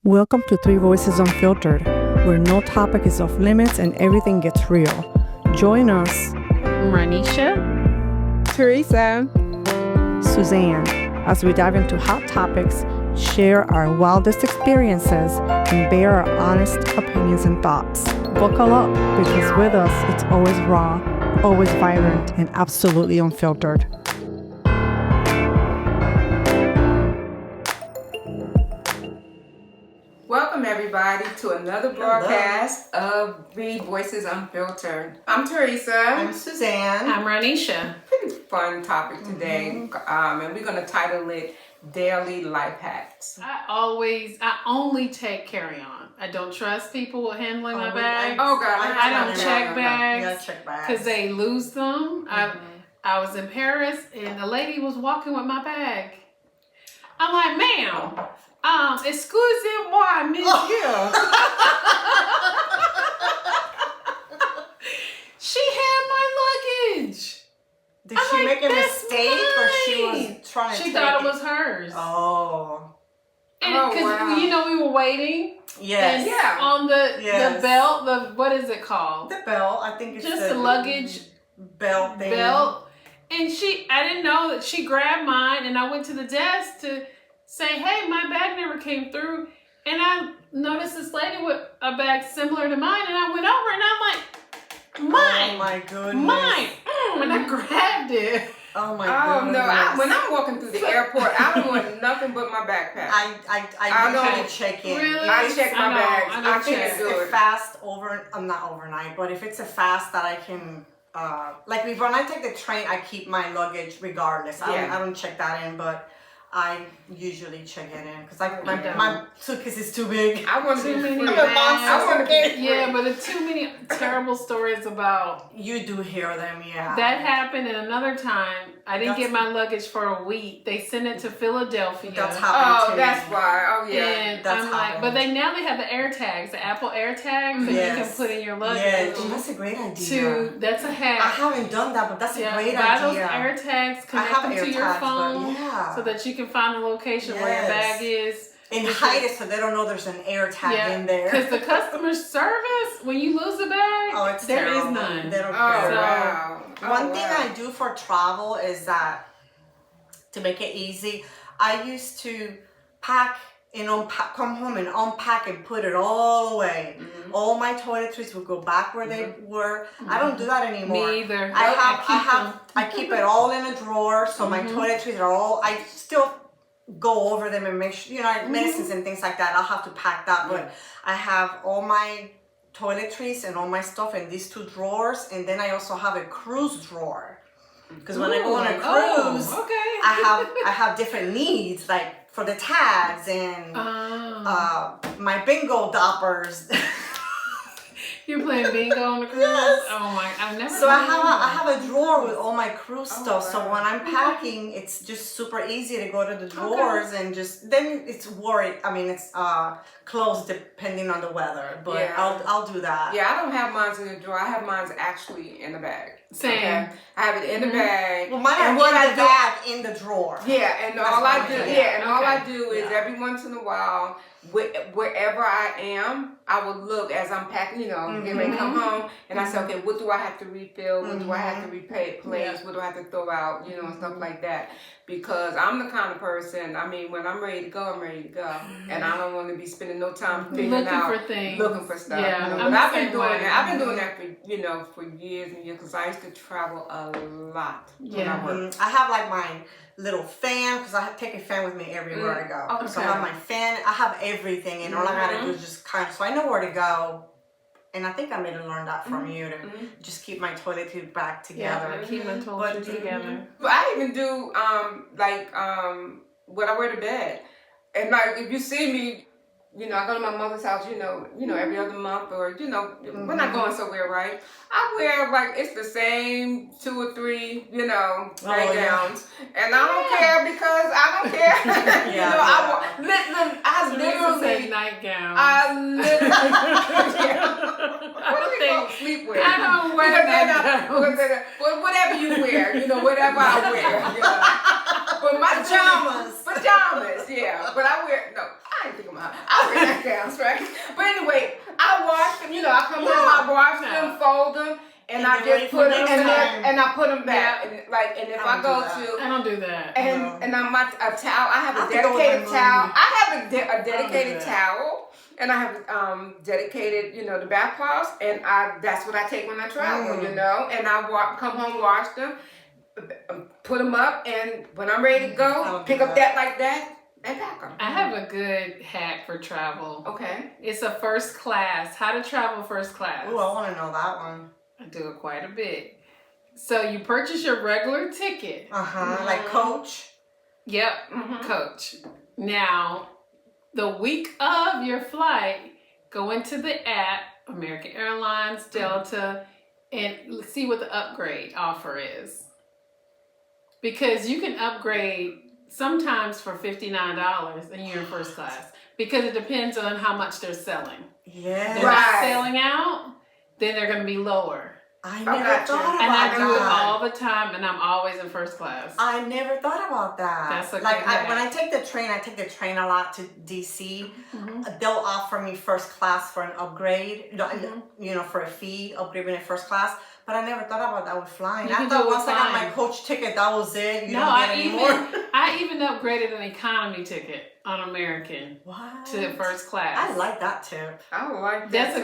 Welcome to Three Voices Unfiltered, where no topic is off limits and everything gets real. Join us, Ranisha, Teresa, Suzanne, as we dive into hot topics, share our wildest experiences, and bear our honest opinions and thoughts. Buckle up, because with us, it's always raw, always vibrant, and absolutely unfiltered. welcome everybody to another broadcast of Three Voices Unfiltered. I'm Teresa. I'm Suzanne. I'm Ranisha. Pretty fun topic today, and we're going to title it Daily Life Hacks. I only take carry-on. I don't trust people with handling my bags. Oh God, I don't check bags. Yeah, check bags. Because they lose them. I was in Paris and the lady was walking with my bag. I'm like, ma'am, excusez-moi, monsieur. She had my luggage. Did I'm she like, make a "That's mistake or she mine." was trying to She take thought it was hers. Oh. And Oh, because wow. we were waiting. Yes. And Yeah. on the Yes. belt, what is it called? The belt, I think it's Just the luggage belt thing. belt. And I didn't know that she grabbed mine, and I went to the desk to say, hey, my bag never came through. And I noticed this lady with a bag similar to mine, and I went over and I'm like, mine. Oh my goodness. Mine. And I grabbed it. Oh my Oh goodness. no! When I'm walking through the airport, I don't want nothing but my backpack. I know. usually check in. Really? I If check my know, bags. I know I it's, can't if do it's a it. fast I'm not overnight, but if it's a fast that I can, like when I take the train, I keep my luggage regardless. Yeah. I don't check that in, but I usually check it in because I don't. my suitcase is too big. I want to Too be many free. bags. I want to be free. Yeah, but it's too many terrible stories about You do hear them, yeah. that happened. And another time, I didn't That's- get my luggage for a week. They sent it to Philadelphia. That's happened Oh, too. that's why. Oh yeah. And That's I'm like, happened. but now they have the air tags, the Apple air tags, that you can Yes. put in your luggage. Yeah, that's a great idea. That's a I hack. haven't done that, but that's a great buy idea. those air tags, I connect have them air to your tags, but phone, yeah. so that you can find the location where your Yes. bag is. And hide it so they don't know there's an air tag in there. Because the customer service, when you lose a bag, Oh, it's there is terrible. none. They don't Oh care. So- wow. One thing I do for travel is that to make it easy, I used to pack and unpack, come home and unpack and put it all away. Mm-hmm. All my toiletries would go back where they were. I don't do that anymore. Me either. I keep it all in a drawer, so my toiletries are all. I still go over them and make sure, medicines and things like that. I'll have to pack that, but I have all my toiletries and all my stuff in these two drawers, and then I also have a cruise drawer. Because when I go on a cruise, I have different needs, like for the tags and my bingo doppers. You're playing bingo on the cruise? Yes. Oh my, I've never So done I have a drawer with all my cruise stuff. So wow. when I'm packing, it's just super easy to go to the drawers and just then it's worried. I mean, it's closed depending on the weather, but Yeah. I'll do that. Yeah, I don't have mine in the drawer. I have mine actually in the bag. Same. Okay? I have it in the bag. Well, mine are And what in I the do- bag in the drawer. Yeah, and That's all I fine. do, Yeah. all I Okay. do is Yeah. every once in a while, wherever I am, I will look as I'm packing, getting ready to come home, and I say, okay, what do I have to refill? What do I have to replace? What do I have to throw out? And stuff like that. Because I'm the kind of person, I mean, when I'm ready to go, I'm ready to go, and I don't want to be spending no time figuring Looking out, for things. looking for stuff. Yeah, But I'm the I've been same doing way. that. I've been doing that for years and years because I used to travel a lot when I worked. I have like my little fan because I take a fan with me everywhere I go. Okay. So I have my fan. I have everything, and all I gotta do is just so I know where to go. And I think I may have learned that from you to just keep my toiletries back together. Yeah, I keep my toiletries together. But I even do what I wear to bed. And like if you see me, I go to my mother's house, every other month or we're not going somewhere, right? I wear it's the same 2 or 3, nightgowns. And I don't care because I don't care. I literally nightgown. what do we call sleepwear? I don't wear nightgowns. Well, whatever you wear, whatever I wear. But my Pajamas. Pajamas, yeah. But I wear, no, I ain't think about it. I wear nightgowns, right? But anyway, I wash them. You know, I come home, I wash them, fold them, and I just put them and I put them back. And if I go to, I don't do that. and I'm a towel. I have a dedicated towel. I have a dedicated towel. And I have dedicated, the bath cloths, and that's what I take when I travel, and I come home, wash them, put them up, and when I'm ready to go, pick up that like that, and pack them. I have a good hack for travel. Okay. It's a first class. How to travel first class. Oh, I want to know that one. I do it quite a bit. So you purchase your regular ticket. Like Coach. Yep, Coach. Now, the week of your flight, go into the app, American Airlines, Delta, and see what the upgrade offer is. Because you can upgrade sometimes for $59 and you're in first class. Because it depends on how much they're selling. Yeah. They're not selling out, then they're going to be lower. I never thought about that. And I do it all the time, and I'm always in first class. I never thought about that. That's a good when I take the train a lot to DC. They'll offer me first class for an upgrade, for a fee, upgrading in first class. But I never thought about that with flying. I thought once I got my Coach ticket, that was it. You don't get any more. I even upgraded an economy ticket on American to first class. I like that tip. I like that. That's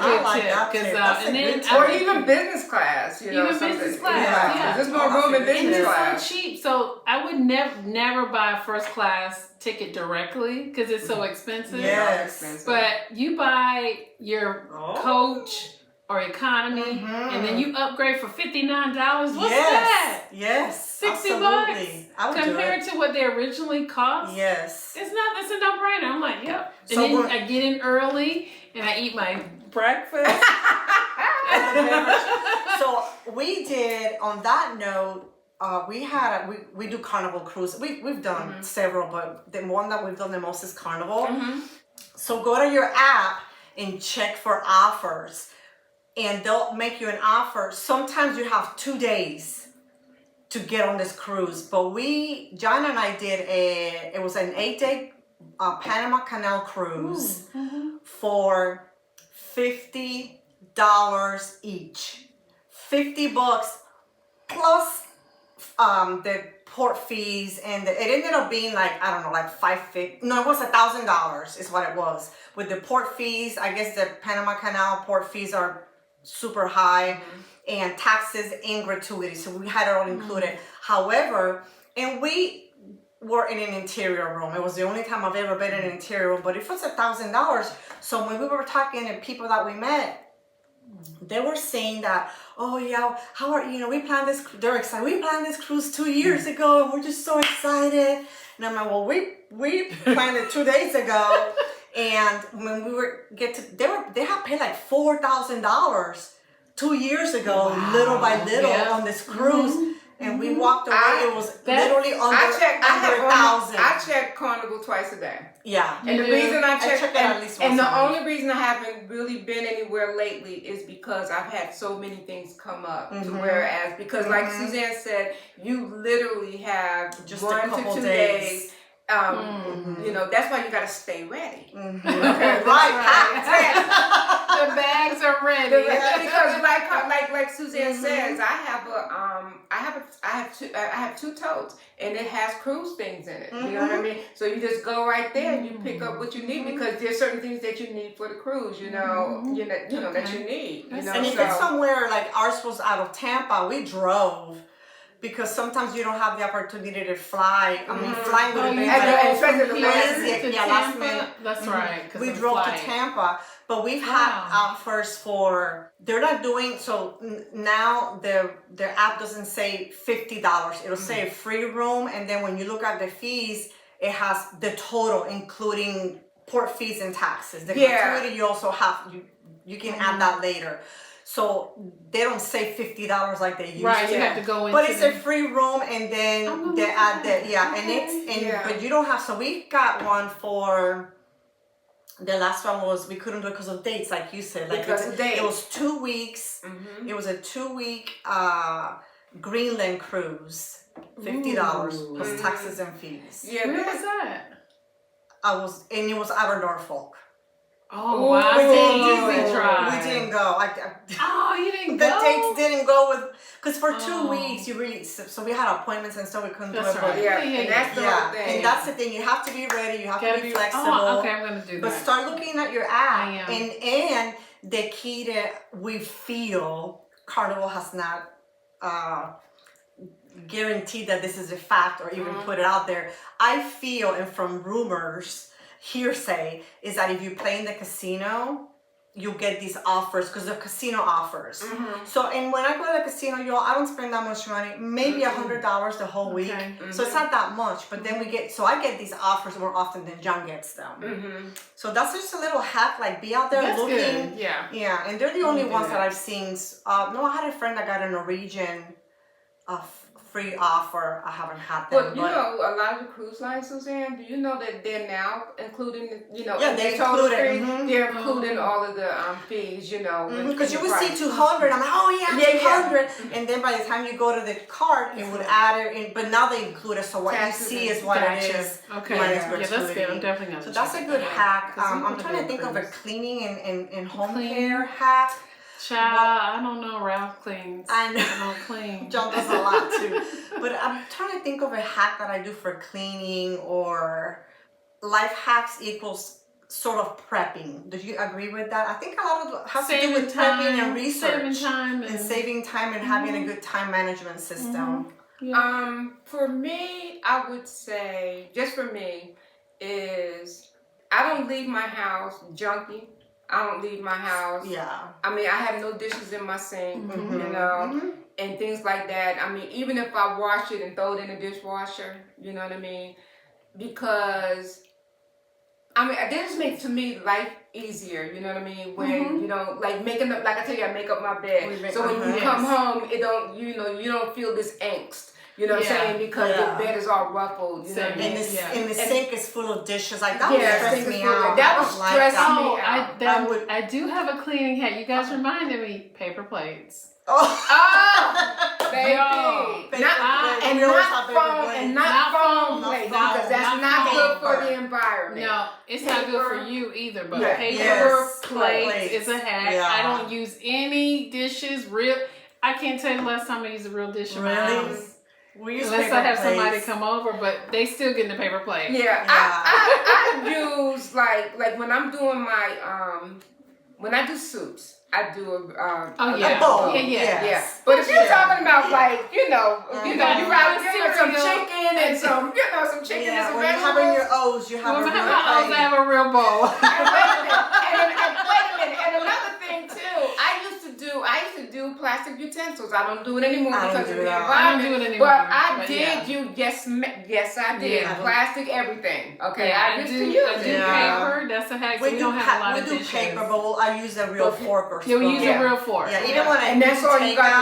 a good tip. Or even business class. Even business class. Yeah. There's more room in business class. And it's so cheap. So I would never buy a first class ticket directly because it's so expensive. Yes. But you buy your Coach or economy, and then you upgrade for $59. What's that? Yes. $60 compared to what they originally cost. Yes. It's a no-brainer. I'm like, yep. And then I get in early and I eat my breakfast. So we did, on that note, we do Carnival cruise. We've done several, but the one that we've done the most is Carnival. So go to your app and check for offers. And they'll make you an offer. Sometimes you have 2 days to get on this cruise. But John and I did it was an 8-day Panama Canal cruise for $50 each. $50 plus the port fees, and it ended up being like $550. No, it was $1,000 is what it was. With the port fees, I guess the Panama Canal port fees are super high, and taxes and gratuity, so we had it all included. However, and we were in an interior room. It was the only time I've ever been in an interior room, but it was $1,000. So when we were talking to people that we met, they were saying that, oh yeah, we planned this, they're excited, we planned this cruise 2 years ago and we're just so excited. And I'm like, well, we planned it 2 days ago. And when they had paid like $4,000 2 years ago, little by little on this cruise. And we walked away, it was literally under $1,000. I check Carnival twice a day. Yeah. And the reason I check it at least once and a the week. only reason I haven't really been anywhere lately is because I've had so many things come up. Because like Suzanne said, you literally have just 1 to 2 days. That's why you gotta stay ready. Okay, right. The bags are ready. Because like Suzanne says, I have two totes, and it has cruise things in it. You know what I mean? So you just go right there and you pick up what you need, because there's certain things that you need for the cruise. That you need. And if it's somewhere like ours was out of Tampa, we drove. Because sometimes you don't have the opportunity to fly. I mean, flying would have been last minute. That's right. We drove to Tampa, but we've had offers for. They're not doing so now. Their app doesn't say $50. It'll say free room, and then when you look at the fees, it has the total, including port fees and taxes. The gratuity you also have. You can add that later. So they don't say $50 like they used to. Right, you have to go into. But it's a free room, and then they add that. But you don't have. So we got one for. The last one was we couldn't do it because of dates, like you said. Like because of dates. It was 2 weeks. It was a 2-week Greenland cruise. $50 plus taxes and fees. Yeah, where was that? It was out of Norfolk. Oh, wow. We It's didn't an do easy it. drive. We didn't go. Oh, you didn't The go? dates didn't go with, because for 2 Oh. weeks you really, so we had appointments and stuff, we couldn't That's do it. right. But Yeah, Yeah, and that's the yeah, whole thing. and that's the thing. You have to be ready. You have Gotta to be be flexible. Oh, okay, I'm gonna do But that. start looking at your I app, am. and the key to we feel Carnival has not guaranteed that this is a fact or even put it out there. I feel, and from rumors, hearsay, is that if you play in the casino, you get these offers because they're casino offers. So, and when I go to the casino, I don't spend that much money, maybe $100 the whole week. Okay. So it's not that much, but then I get these offers more often than John gets them. So that's just a little hack, like be out there That's looking. good. Yeah. Yeah, and they're the only do ones that. that I've seen. No, I had a friend that got a Norwegian free offer. I haven't had them. But you know, a lot of the cruise lines, Suzanne, do you know that they're now including, Yeah, in they the total include it. fee, they're including all of the fees, Because you in the would see price. 200, I'm like, oh yeah, Yeah, 200, and then by the time you go to the card, it would add it in, but now they include it, so what Taxes you see and is what it Gotcha. is. Okay. minus Yeah, that's good. gratuity. I'm definitely gonna So that's a check good that out. hack. 'Cause we I'm wanna trying do to think of a cruise. cleaning and home Clean. care hack. Child, I don't know. Ralph cleans. I know. I don't clean. John does a lot too. But I'm trying to think of a hack that I do for cleaning, or life hacks equals sort of prepping. Do you agree with that? I think a lot of it has to do with prepping and research. Saving time and saving time and having a good time management system. For me, I would say, just for me, is I don't leave my house junky. I don't leave my house. Yeah. I mean, I have no dishes in my sink, and things like that. I mean, even if I wash it and throw it in the dishwasher, you know what I mean? Because, I mean, this makes, to me, life easier, you know what I mean? When, like making up, like I tell you, I make up my bed. So when you come home, it don't, you don't feel this angst. You know what I'm saying? Because the bed is all ruffled. You know what I mean? And the sink is full of dishes. Like, that would stress me out. That would stress me out. I do have a cleaning hat. You guys reminded me. Paper plates. Baby. Not foam plates, because that's not good for the environment. No, it's not good for you either, but paper Yes. plates is a hack. Yeah. I don't use any dishes. I can't tell you the last time I used a real dish in my house. We use Unless I have somebody come over, but they still get the paper plate. Yeah. I use like when I'm doing my when I do soups, I do a bowl. Yeah. But if you're talking about like you got some cereal chicken and some some chicken and some when you have vegetables. in your O's, you have a real I have a real bowl. Wait a minute. And another thing too, I used to do plastic utensils. I don't do it anymore because of the environment. I don't do it anymore. But I did yes I did. Plastic everything. Okay, I used to use it. Paper, that's a hack. So we don't have a lot of dishes. We do paper, but I use a real fork or spoon. You'll use a real fork. Yeah, even when I and that's all you got to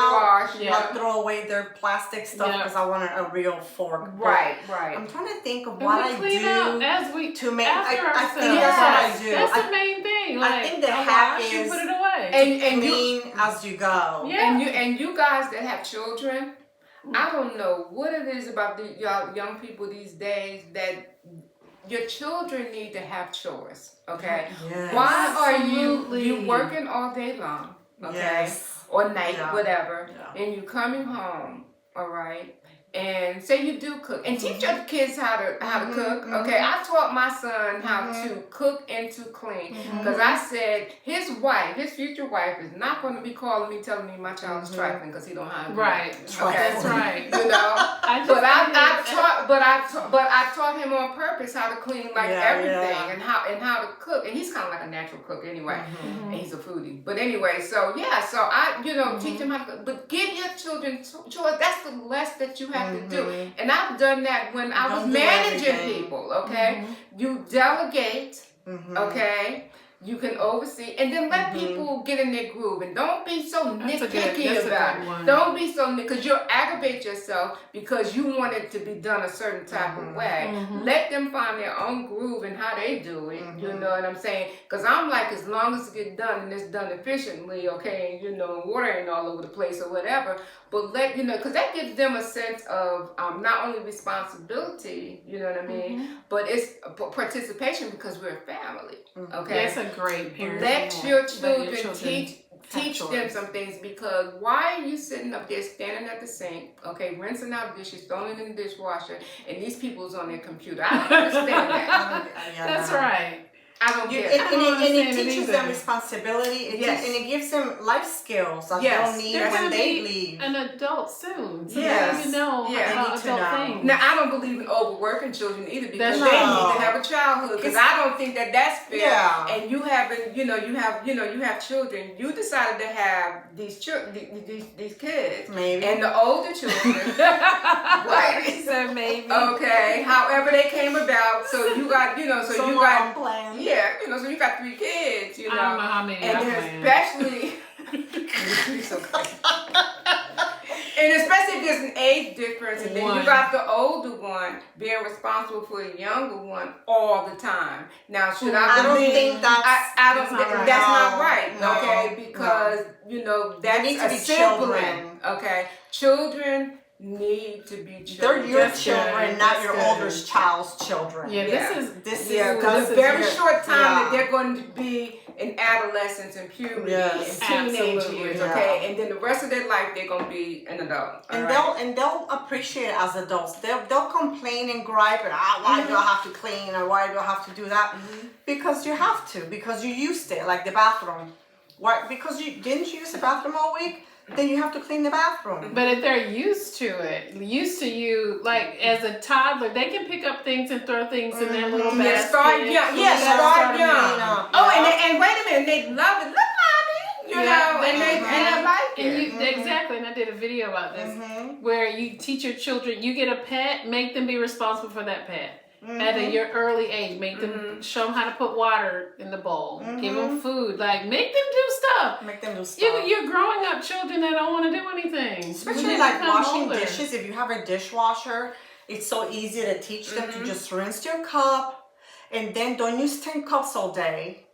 wash. I'll throw away their plastic stuff because I want a real fork. Right. I'm trying to think of what I do as we to make. I think that's what I do. That's the main thing. Like, I think the hack is put it away and clean as you go. Yeah. And you guys that have children, I don't know what it is about y'all young people these days that your children need to have chores. Okay. Yes. Why are you working all day long? Okay. Yes. Or night, whatever, and you coming home, all right, and say you do cook, and teach your kids how to cook. Okay, I taught my son how to cook and to clean because I said his future wife, is not going to be calling me telling me my child is trifling because he don't have That's right. You know, but I taught him on purpose how to clean everything and how to cook, and he's kind of like a natural cook anyway, and he's a foodie. But anyway, so I teach him how to cook, but give your children chores. That's the less that you have to do, and I've done that when I was managing people. Okay, you delegate. Okay. You can oversee and then let people get in their groove, and don't be so nitpicky about it. Don't be so because you'll aggravate yourself because you want it to be done a certain type of way. Let them find their own groove and how they do it. You know what I'm saying? Because I'm like, as long as it gets done and it's done efficiently, okay, and water ain't all over the place or whatever. But because that gives them a sense of not only responsibility, you know what I mean, but it's participation because we're a family. Okay. Yes, a great parent. Let your Let children teach choice. them some things, because why are you sitting up there standing at the sink, okay, rinsing out dishes, throwing it in the dishwasher, and these people's on their computer? I don't understand that. That's right. I don't You, get it, it. and, don't it, and it understand it teaches either. them responsibility. Yes. And it gives them life skills that Yes. they'll need They're when gonna they be leave. an adult soon. So Yes. they need to know Yeah. about They need to adult know. things. Now, I don't believe in overworking children either, because That's they right. need to have a childhood. Because I don't think that that's fair. Yeah. And you haven't, you have children. You decided to have these these kids, Maybe. and the older children, right? So maybe. Okay. However they came about, so you got, so you got, plan. yeah, so you got 3 kids, I don't know how many and I then plan. especially. You're so crazy. And especially if there's an age difference, and then One. you got the older one being responsible for the younger one all the time. Now, should I I don't believe? think that's. I don't. That's not right. That's not No, right. no, Okay, because that's need to a be sibling. children. Okay, children need to be They're children. your That's children, good. not That's your good. older child's children. Yeah, Yeah. this is Yeah, this because is a very your- short time yeah. that they're going to be in adolescence and puberty Yes. and teenage Absolutely. years, Yeah. okay, and then the rest of their life they're going to be an adult. And all right? they'll appreciate it as adults. They'll complain and gripe and why do I have to clean or why do I have to do that? Because you have to, because you used it, like the bathroom. Why? Because you didn't use the bathroom all week, then you have to clean the bathroom. But if they're used to it, used to you, like as a toddler, they can pick up things and throw things in their little basket. Yeah, start young. Yeah, You gotta start young. clean up. Oh, Yeah. and wait a minute, they love it. Look, mommy, you Yeah, know, they- and they like And it. you exactly, and I did a video about this Mhm. where you teach your children. You get a pet, make them be responsible for that pet Mm-hmm. at your early age. Make them show them how to put water in the bowl. Give them food. Like make them do stuff. Make them do stuff. You're growing up children that don't want to do anything. Especially When they like become washing older. dishes. If you have a dishwasher, it's so easy to teach them to just rinse your cup, and then don't use 10 cups all day.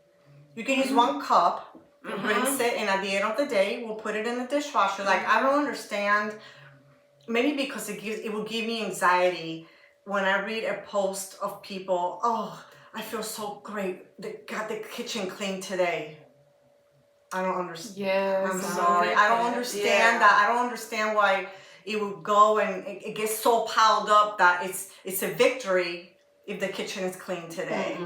You can use 1 cup, rinse it, and at the end of the day, we'll put it in the dishwasher. Like I don't understand. Maybe because it will give me anxiety when I read a post of people. Oh, I feel so great. They got the kitchen clean today. I don't understand. Yes, I'm I sorry. get I don't that. understand that. I don't understand why it would go and it gets so piled up that it's a victory if the kitchen is clean today.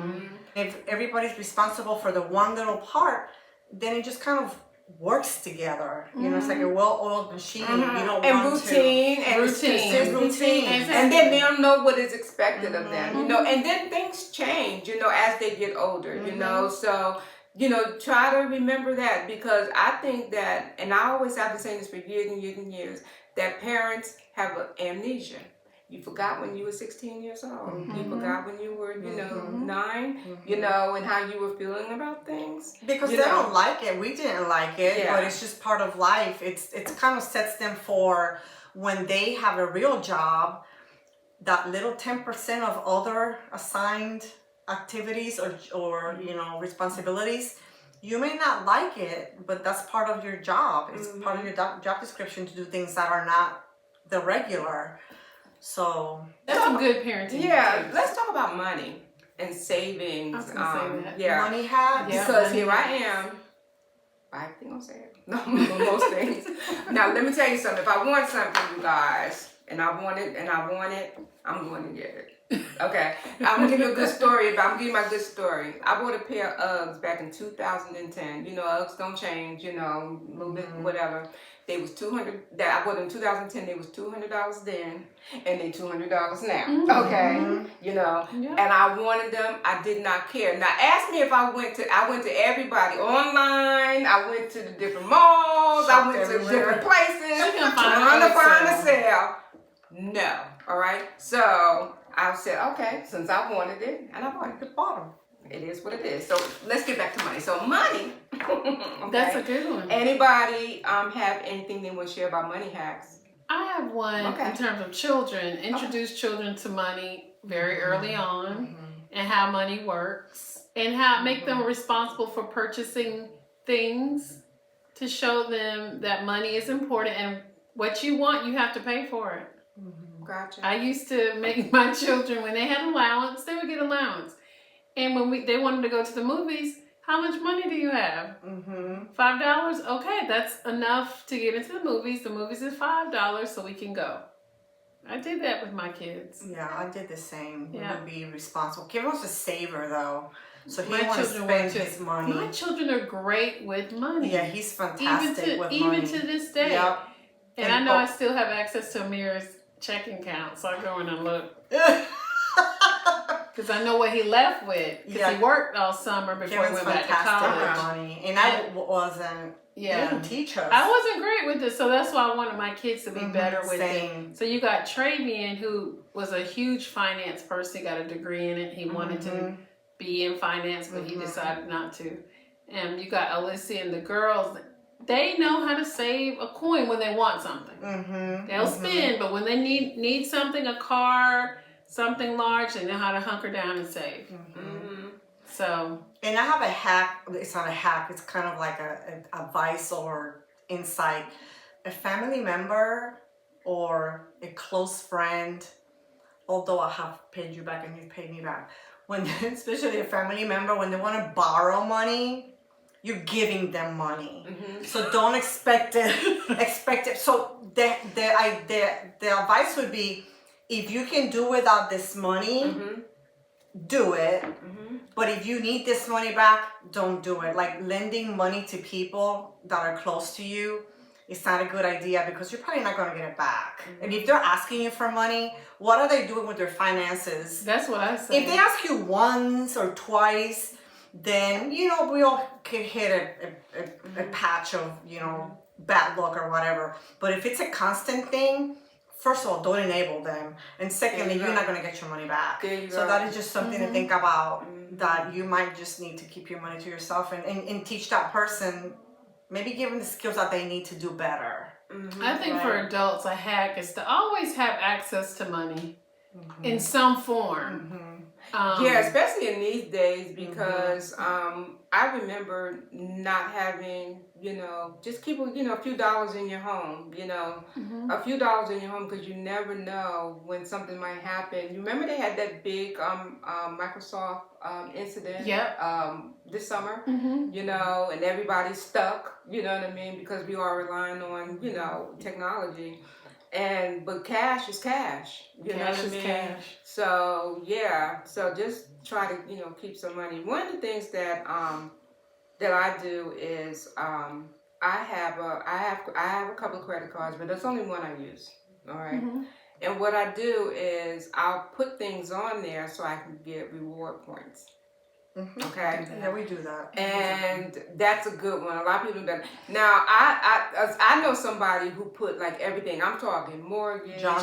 If everybody's responsible for the one little part, then it just kind of works together. You know, it's like a well-oiled machine. You don't And want routine and Routine. consistency, Exactly. and then they'll know what is expected of them, and then things change, as they get older, so try to remember that, because I think that, and I always have been saying this for years and years and years, that parents have amnesia. You forgot when you were 16 years old. You forgot when you were, 9, and how you were feeling about things. Because You they know. don't like it. We didn't like it, Yeah. but it's just part of life. It's kind of sets them for when they have a real job, that little 10% of other assigned activities or responsibilities. You may not like it, but that's part of your job. It's part of your job description to do things that are not the regular. So That's some good parenting. Yeah, tips. let's talk about money and savings. I was gonna say that. Yeah, money hacks. Yeah. because here I am. I think I'll say it. No, most things. Now let me tell you something. If I want something, you guys, and I want it, I'm going to get it. Okay, I'm gonna give you a good story. I'm gonna give you my good story. I bought a pair of Uggs back in 2010. Uggs don't change. A little bit whatever. They was $200. That I bought in 2010. They was $200 then, and they $200 now. Okay, and I wanted them. I did not care. Now ask me if I went to everybody online. I went to the different malls. I went to different places trying to find a sale. No. All right. So I said, okay, since I wanted it, and I bought it. Bottom. It is what it is. So let's get back to money. So money. Okay. That's a good one. Anybody have anything they want to share about money hacks? I have one Okay. in terms of children. Introduce children to money very early on and how money works and how make them responsible for purchasing things to show them that money is important and what you want, you have to pay for it. Gotcha. I used to make my children, when they had allowance, they would get allowance. And when they wanted to go to the movies, How much money do you have? $5? Okay, that's enough to get into the movies. The movies is $5, so we can go. I did that with my kids. Yeah, I did the same. Yeah. We would be responsible. Kevin was a saver though, so he My didn't want to children spend were too. his money. My children are great with money. Yeah, he's fantastic with money. Even to this day. Yep. And I know I still have access to Amir's checking account, so I go in and look. Because I know what he left with. Because he worked all summer before Kevin's he went back to fantastic with college. money, and I wasn't. Yeah. He didn't teach us. I wasn't great with it, so that's why I wanted my kids to be better with Same. it. So you got Travian, who was a huge finance person. He got a degree in it. He wanted to be in finance, but he decided not to. And you got Alyssa and the girls. They know how to save a coin when they want something. They'll spend, but when they need something, a car, something large, they know how to hunker down and save. So. And I have a hack. It's not a hack. It's kind of like a advice or insight. A family member or a close friend, although I have paid you back and you've paid me back, when especially a family member, when they want to borrow money, you're giving them money. So don't expect it. So the advice would be, if you can do without this money, do it. But if you need this money back, don't do it. Like lending money to people that are close to you, it's not a good idea because you're probably not going to get it back. And if they're asking you for money, what are they doing with their finances? That's what I say. If they ask you once or twice, then, we all can hit a patch of, bad luck or whatever. But if it's a constant thing, first of all, don't enable them. And secondly, you're not going to get your money back. So that is just something to think about, that you might just need to keep your money to yourself and teach that person, maybe give them the skills that they need to do better. I think for adults, a hack is to always have access to money in some form. Especially in these days, because I remember not having, just keep, a few dollars in your home, a few dollars in your home, because you never know when something might happen. You remember they had that big Microsoft incident this summer, and everybody's stuck, you know what I mean, because we are relying on, technology. But cash is cash. You know what I mean? Cash. So so just try to keep some money. One of the things that I do is I have a couple of credit cards, but there's only one I use. All right. And what I do is I'll put things on there so I can get reward points. Okay. Yeah, we do that. And that's a good one. A lot of people do that. Now, I know somebody who put like everything. I'm talking mortgage. John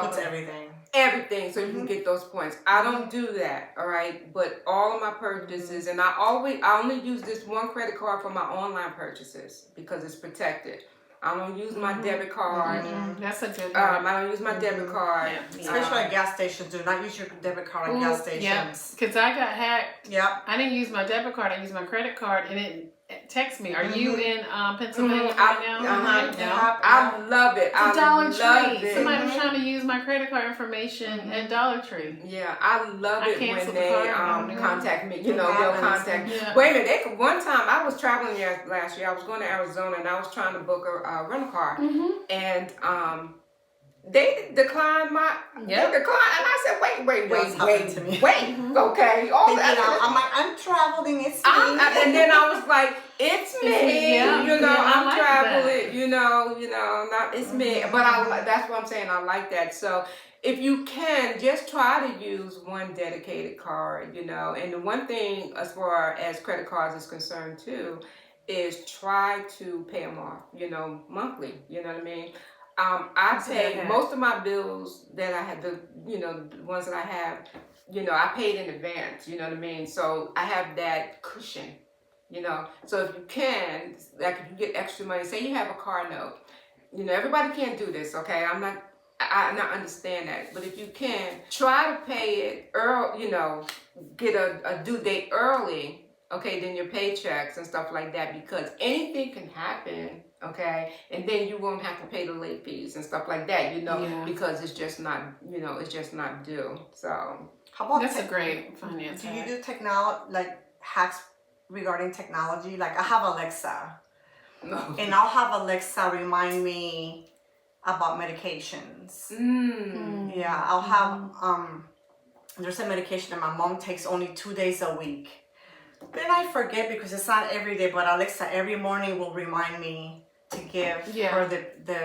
puts everything. Everything, so you can get those points. I don't do that, all right? But all of my purchases, and I only use this one credit card for my online purchases because it's protected. I don't use my debit card. That's a good one. I don't use my debit card. Especially at gas stations. Do not use your debit card at gas stations. Because I got hacked. Yep. I didn't use my debit card. I used my credit card, and it texted me. Are you in Pennsylvania right now? I love it. It's a Dollar Tree. It. Somebody was trying to use my credit card information at Dollar Tree. Yeah, I love it when they contact me. They'll contact me. Yeah. Wait a minute. One time I was traveling last year. I was going to Arizona and I was trying to book a rental car, and they declined my. They declined, and I said, wait. Okay. All that. I'm like, I'm traveling. It's me. And then I was like, it's me. I'm like traveling. Not it's me. But that's what I'm saying. I like that. So if you can, just try to use one dedicated card. And the one thing as far as credit cards is concerned too, is try to pay them off. Monthly. You know what I mean? I pay most of my bills that I had, the ones that I have, I paid in advance, you know what I mean? So I have that cushion, So if you can, like if you get extra money, say you have a car note, everybody can't do this, okay? I not understand that. But if you can, try to pay it early, get a due date early, okay, than your paychecks and stuff like that, because anything can happen. Okay, and then you won't have to pay the late fees and stuff like that, because it's just not, it's just not due. So how about that's a great finance Do hack. you do technology like hacks regarding technology. Like I have Alexa, No. and I'll have Alexa remind me about medications. Yeah, I'll have there's a medication that my mom takes only 2 days a week. Then I forget because it's not every day, but Alexa every morning will remind me to give her the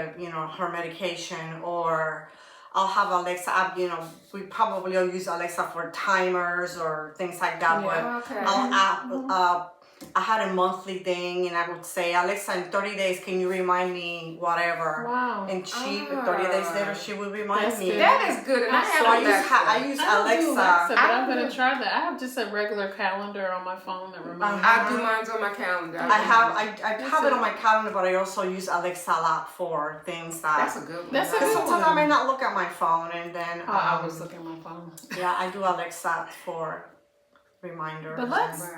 her medication. Or I'll have Alexa app, we probably will use Alexa for timers or things like that. But I'll I had a monthly thing, and I would say, Alexa, in 30 days, can you remind me whatever? Wow. And 30 days later, she would remind me. Good. That is good. And I use Alexa. But I'm going to try that. I have just a regular calendar on my phone that reminds me. I do mine on my calendar. I have it on my calendar, but I also use Alexa a lot for things that. That's a good one. Because sometimes I may not look at my phone, and then. I always look at my phone. Yeah, I do Alexa for reminders. But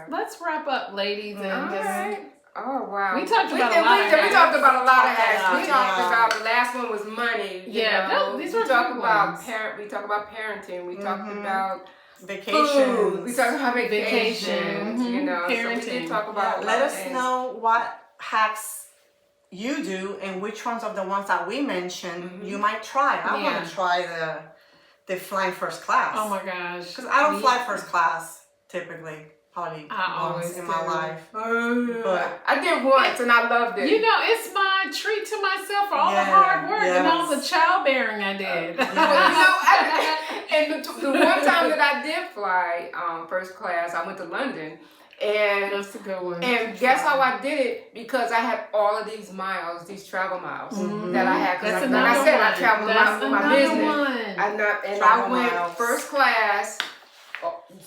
let's wrap up, ladies, and just. Oh wow! We talked about a lot of hacks. We talked about a lot of hacks. We talked about the last one was money. These were we talked about ones. We talked about parenting. We talked about vacations. food. We talked about vacations. Parenting. So we did talk about. Let us know what hacks you do and which ones of the ones that we mentioned you might try. I want to try the flying first class. Oh my gosh! Because I don't fly first class typically. Probably once in my life. But I did once and I loved it. It's my treat to myself for all the hard work and all the childbearing I did. And the one time that I did fly first class, I went to London. And that's a good one. And guess how I did it? Because I had all of these miles, these travel miles that I had. Because like I said, I traveled a lot for my business. I went first class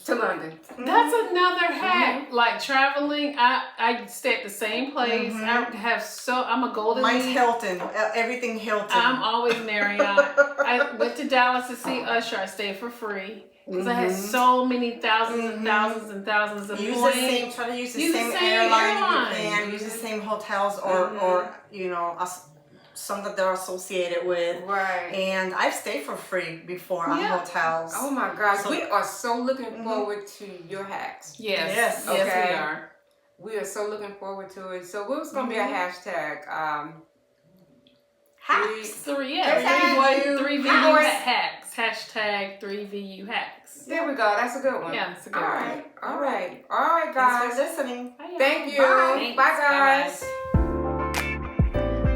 to London. That's another hack. Like traveling, I stay at the same place. I'm a golden. Mine's Hilton. Everything Hilton. I'm always Marriott. I went to Dallas to see Usher. I stayed for free because I had so many thousands and thousands and thousands of points. Try to use the same airline you can. Use the same hotels or some that they're associated with. Right. And I've stayed for free before on hotels. Oh my gosh. So, we are so looking forward to your hacks. Yes. Okay. Yes, we are. We are so looking forward to it. So what was going to be a hashtag? Hacks. 3VU hacks. Hashtag 3VU hacks. There we go. That's a good one. Yeah, that's a good one. All right, guys. Thanks for listening. Thank you. Bye, guys.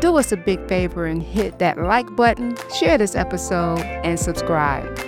Do us a big favor and hit that like button, share this episode, and subscribe.